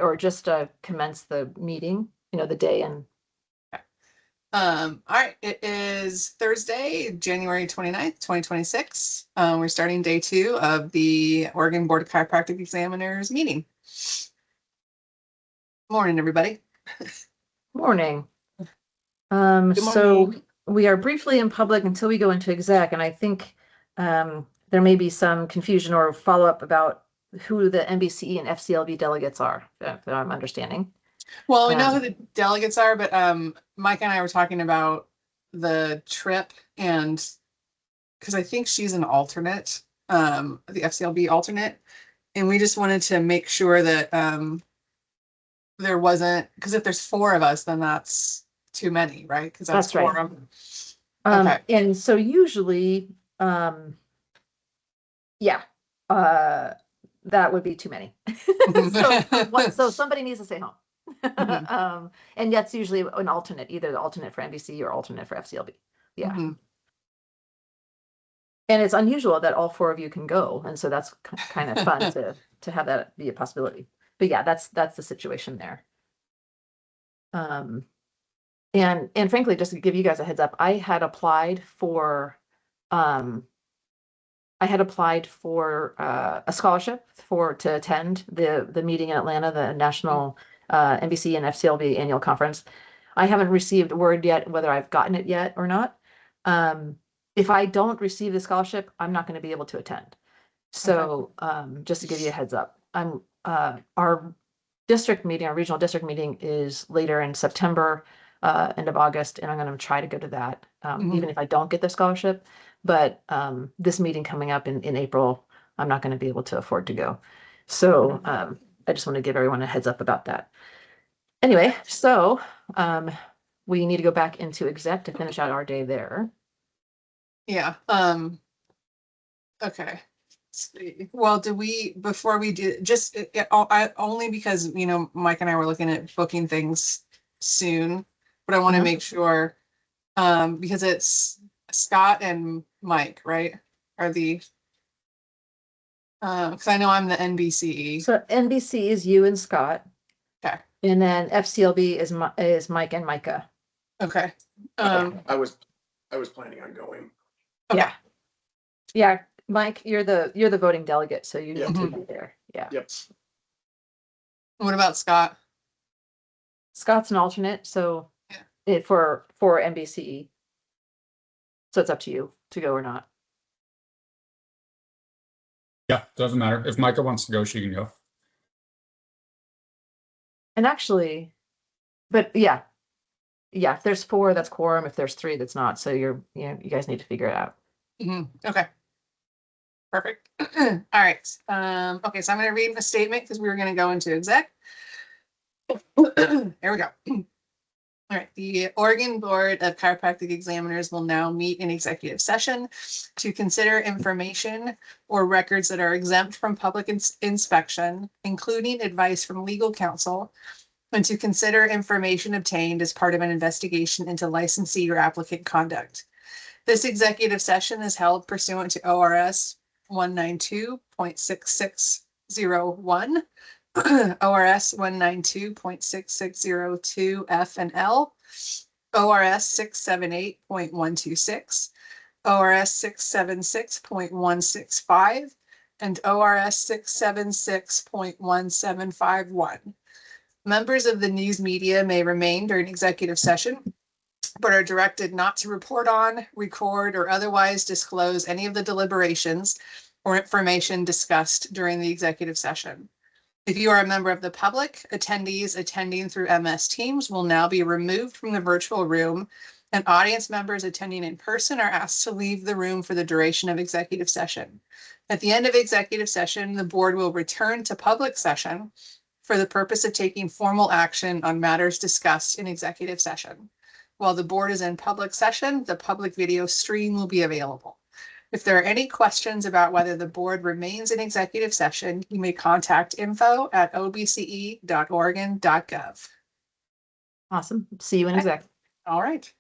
or just commence the meeting, the day and. All right, it is Thursday, January 29th, 2026. We're starting day 2 of the Oregon Board of Chiropractic Examiners meeting. Morning, everybody. Morning. Good So morning. we are briefly in public until we go into exec, and I think there may be some confusion or follow-up about who the NBCE and FCLB delegates are, that I'm understanding. Well, we know who the delegates are, but Mike and I were talking about the trip, and because I think she's an alternate, the FCLB alternate, and we just wanted to make sure that there wasn't, because if there's 4 of us, then that's too many, right? Because that's right. quorum. Okay. And so usually, yeah, that would be too many. So somebody needs to stay home. And that's usually an alternate, either the alternate for NBC or alternate for FCLB. Yeah. And it's unusual that all 4 of you can go, and so that's kind of fun to have that be a possibility. But yeah, that's the situation there. And frankly, just to give you guys a heads up, I had applied for a scholarship to attend the meeting in Atlanta, the national NBC and FCLB annual conference. I haven't received word yet whether I've gotten it yet or not. If I don't receive the scholarship, I'm not going to be able to attend. So just to give you a heads up, our district meeting, our regional district meeting is later in September, end of August, and I'm going to try to go to that, even if I don't get the scholarship. But this meeting coming up in April, I'm not going to be able to afford to go. So I just want to give everyone a heads up about that. Anyway, so we need to go back into exec to finish out our day there. Yeah. Okay. Well, before we do, just only because, Mike and I were looking at booking things soon, but I want to make sure, because it's Scott and Mike, right? Are the, because I know I'm the NBCE. So NBC is you and Scott. Okay. And then FCLB is Mike and Micah. Okay. I was planning on going. Okay. Yeah. Mike, you're the voting delegate, so you need to be there. Yeah. Yep. What about Scott? Scott's an alternate, so for NBCE. So it's up to you to go or not. Yeah, doesn't matter. If Micah wants to go, she can go. And actually, but yeah, if there's 4, that's quorum. If there's 3, that's not. So you guys need to figure it out. Okay. Perfect. All right. Okay, so I'm going to read the statement because we were going to go into exec. There we go. All right. The Oregon Board of Chiropractic Examiners will now meet in executive session to consider information or records that are exempt from public inspection, including advice from legal counsel, and to consider information obtained as part of an investigation into licensee or applicant conduct. This executive session is held pursuant to ORS 192.6601, ORS 192.6602 F and L, ORS 678.126, ORS 676.165, and ORS 676.1751. Members of the news media may remain during executive session, but are directed not to report on, record, or otherwise disclose any of the deliberations or information discussed during the executive session. If you are a member of the public, attendees attending through MS Teams will now be removed from the virtual room, and audience members attending in person are asked to leave the room for the duration of executive session. At the end of executive session, the board will return to public session for the purpose of taking formal action on matters discussed in executive session. While the board is in public session, the public video stream will be available. If there are any questions about whether the board remains in executive session, you may contact info@obce.oregon.gov. Awesome. See you in exec. All right.